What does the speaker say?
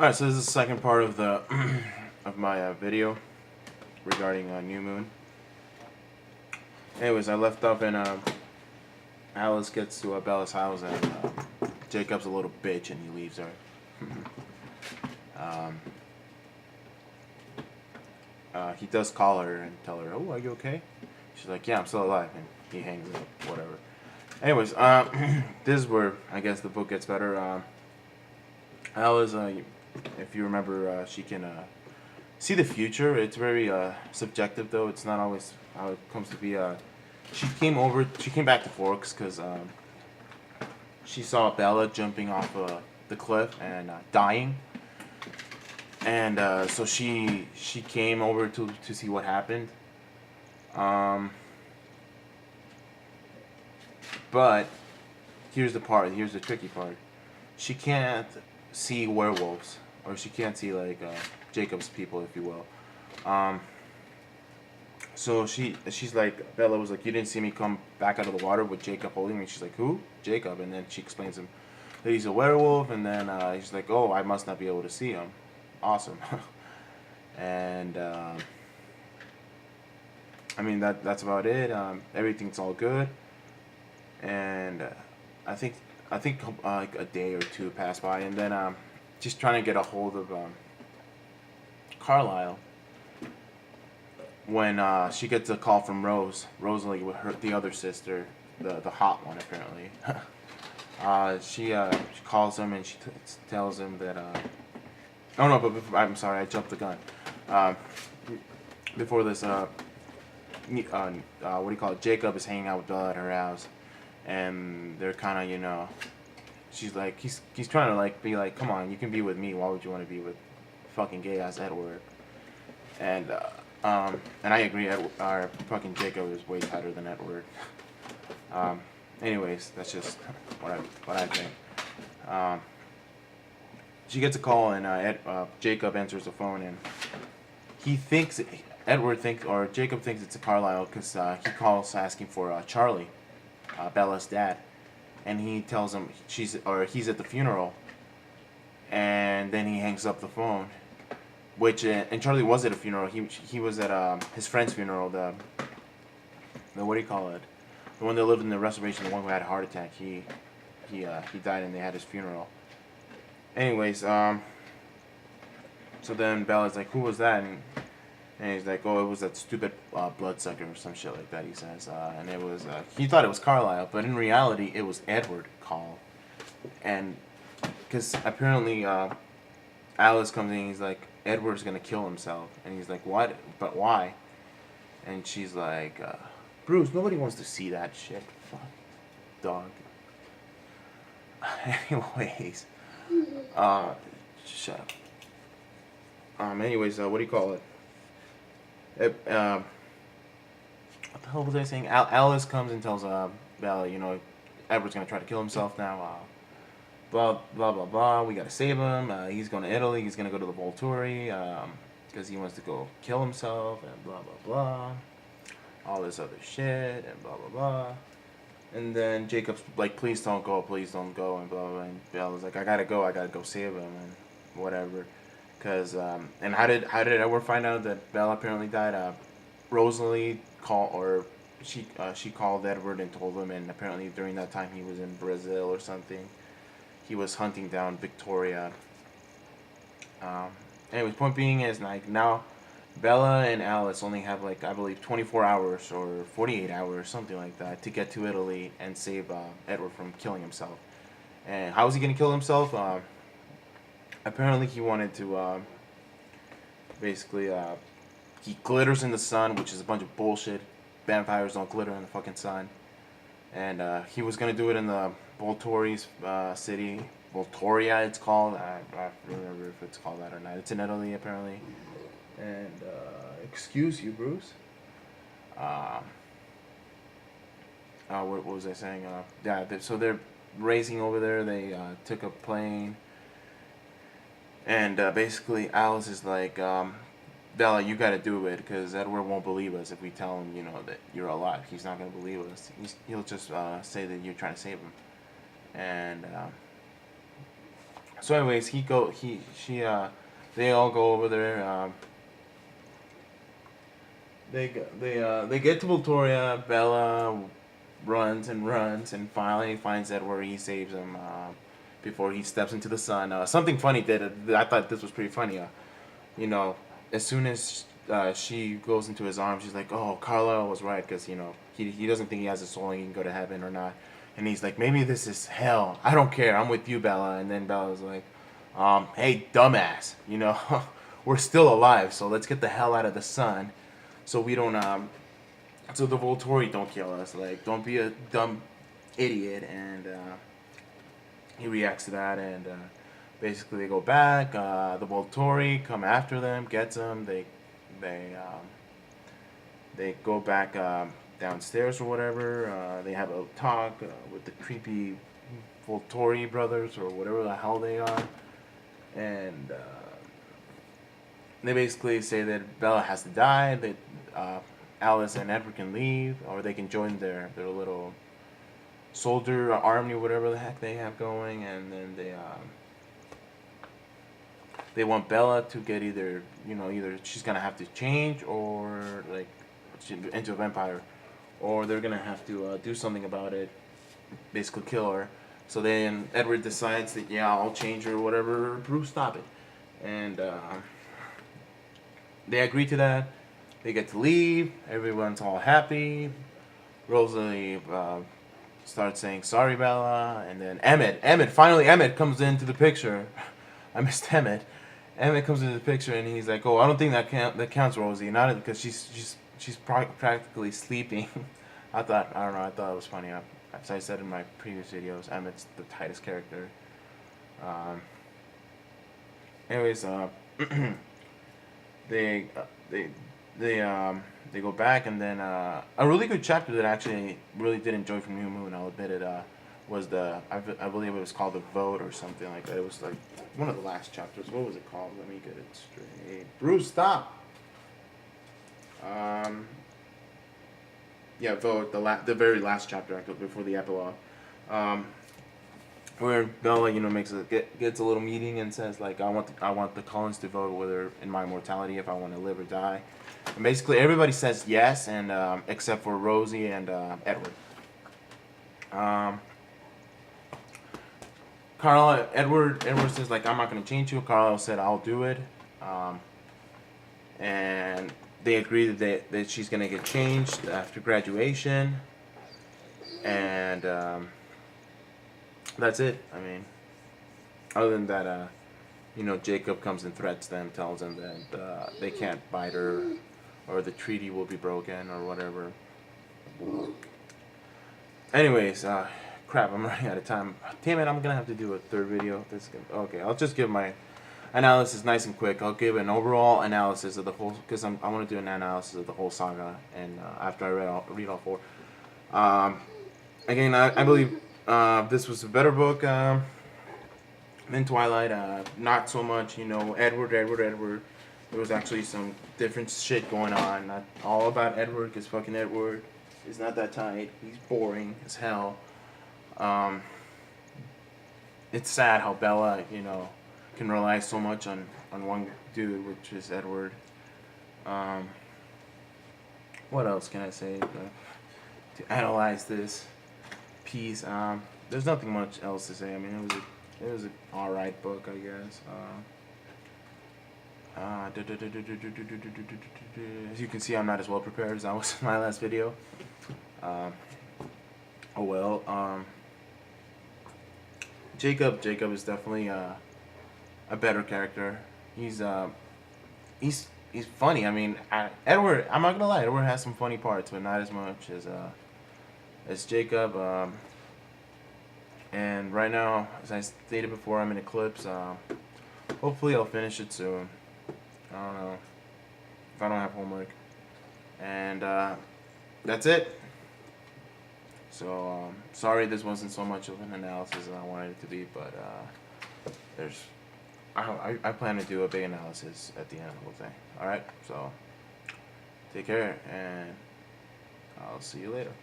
Alright, so this is the second part of the of my video regarding New Moon. Anyways, I left off and Alice gets to Bella's house and Jacob's a little bitch and he leaves her. um, he does call her and tell her, "Oh, are you okay?" She's like, "Yeah, I'm still alive," and he hangs up. Whatever. Anyways, this is where I guess the book gets better. Alice, if you remember, she can see the future. It's very subjective, though. It's not always how it comes to be. She came back to Forks because she saw Bella jumping off the cliff and dying, and so she came over to see what happened. But here's the tricky part. She can't see werewolves, or she can't see like Jacob's people, if you will. So she's like, Bella was like, "You didn't see me come back out of the water with Jacob holding me." She's like, "Who?" "Jacob." And then she explains him that he's a werewolf, and then he's like, "Oh, I must not be able to see him." Awesome. And I mean that's about it. Everything's all good, and I think like a day or two passed by, and then just trying to get a hold of Carlisle when she gets a call from Rosalie with the other sister, the hot one apparently. She calls him and she tells him that oh no, but I'm sorry, I jumped the gun. Uh, Before this, what do you call it? Jacob is hanging out with Bella at her house, and they're kind of, she's like, he's trying to like be like, "Come on, you can be with me. Why would you want to be with fucking gay ass Edward?" And and I agree, fucking Jacob is way tighter than Edward. Anyways, that's just what I think. Um, she gets a call and Jacob answers the phone and he thinks Jacob thinks it's a Carlisle because he calls asking for Charlie, Bella's dad, and he tells him he's at the funeral, and then he hangs up the phone. Which and Charlie was at a funeral. He was at his friend's funeral. The what do you call it? The one that lived in the reservation. The one who had a heart attack. He died and they had his funeral. Anyways, so then Bella's like, "Who was that?" And he's like, "Oh, it was that stupid bloodsucker or some shit like that." He says, and it was he thought it was Carlisle, but in reality it was Edward call, and because apparently Alice comes in, and he's like, "Edward's gonna kill himself," and he's like, "What? But why?" And she's like, "Bruce, nobody wants to see that shit. Fuck, dog." Anyways, uh, shut up. Anyways, what do you call it? What the hell was I saying? Alice comes and tells Bella, Edward's gonna try to kill himself now. Blah blah blah blah. We gotta save him. He's going to Italy. He's gonna go to the Volturi because he wants to go kill himself and blah blah blah. All this other shit and blah blah blah. And then Jacob's like, "Please don't go, please don't go," and blah blah. And Bella's like, I gotta go save him and whatever. Cause and how did Edward find out that Bella apparently died? Rosalie she called Edward and told him, and apparently during that time he was in Brazil or something. He was hunting down Victoria. Um, Anyways, point being is like now, Bella and Alice only have like I believe 24 hours or 48 hours, something like that, to get to Italy and save Edward from killing himself. And how is he gonna kill himself? Apparently, he wanted to basically he glitters in the sun, which is a bunch of bullshit. Vampires don't glitter in the fucking sun. And he was gonna do it in the Volturi's city. Voltoria, it's called. I don't remember if it's called that or not. It's in Italy, apparently. And excuse you, Bruce. What was I saying? Yeah, so they're racing over there. They took a plane, and basically Alice is like, Bella, you gotta do it because Edward won't believe us if we tell him, that you're alive. He's not gonna believe us. He'll just say that you're trying to save him. And So anyways, they all go over there. They get to Voltoria. Bella runs and runs and finally finds Edward. He saves him before he steps into the sun. Something funny that I thought this was pretty funny. You know, as soon as she goes into his arms, she's like, "Oh, Carlisle was right," because you know he doesn't think he has a soul and he can go to heaven or not. And he's like, "Maybe this is hell. I don't care. I'm with you, Bella." And then Bella's like, "Hey, dumbass. You know, we're still alive, so let's get the hell out of the sun, so we don't so the Volturi don't kill us. Like, don't be a dumb idiot." And he reacts to that, and basically they go back. The Volturi come after them, gets them. They they go back downstairs or whatever. They have a talk with the creepy Volturi brothers or whatever the hell they are, and they basically say that Bella has to die. That Alice and Edward can leave, or they can join their little soldier army, whatever the heck they have going, and then they want Bella to get either she's gonna have to change or like into a vampire, or they're gonna have to do something about it, basically kill her. So then Edward decides that yeah, I'll change her or whatever. Bruce, stop it, and they agree to that. They get to leave. Everyone's all happy. Rosalie starts saying sorry, Bella, and then Emmett comes into the picture. I missed Emmett. Emmett comes into the picture and he's like, "Oh, I don't think that counts, Rosie. Not because she's practically sleeping." I thought it was funny. As I said in my previous videos, Emmett's the tightest character. Anyways, they they go back, and then a really good chapter that I actually really did enjoy from New Moon, I'll admit it, was I believe it was called The Vote or something like that. It was like one of the last chapters. What was it called? Let me get it straight. Bruce, stop. Yeah, Vote, the very last chapter before the epilogue. Where Bella, gets a little meeting and says like, I want the Cullens to vote whether in my mortality if I want to live or die, and basically everybody says yes, and except for Rosie and Edward. Edward says like, I'm not gonna change you. Carlisle said I'll do it, and they agree that she's gonna get changed after graduation, and that's it. I mean, other than that, Jacob comes and threats them, tells them that they can't bite her, or the treaty will be broken, or whatever. Anyways, crap, I'm running out of time. Damn it, I'm gonna have to do a third video. Okay, I'll just give my analysis nice and quick. I'll give an overall analysis of the whole, because I want to do an analysis of the whole saga, and after I read all four. Again, I believe this was a better book than Twilight. Not so much, Edward. There was actually some different shit going on. Not all about Edward, because fucking Edward is not that tight. He's boring as hell. It's sad how Bella, can rely so much on one dude, which is Edward. What else can I say to analyze this piece? There's nothing much else to say. I mean, it was an alright book, I guess. As you can see, I'm not as well prepared as I was in my last video. Oh well. Jacob is definitely a better character. He's funny. I mean, Edward. I'm not gonna lie. Edward has some funny parts, but not as much as Jacob. And right now, as I stated before, I'm in Eclipse. Hopefully, I'll finish it soon. I don't know if I don't have homework. And that's it. So sorry this wasn't so much of an analysis as I wanted it to be, but I plan to do a big analysis at the end of the whole thing. Alright, so take care, and I'll see you later.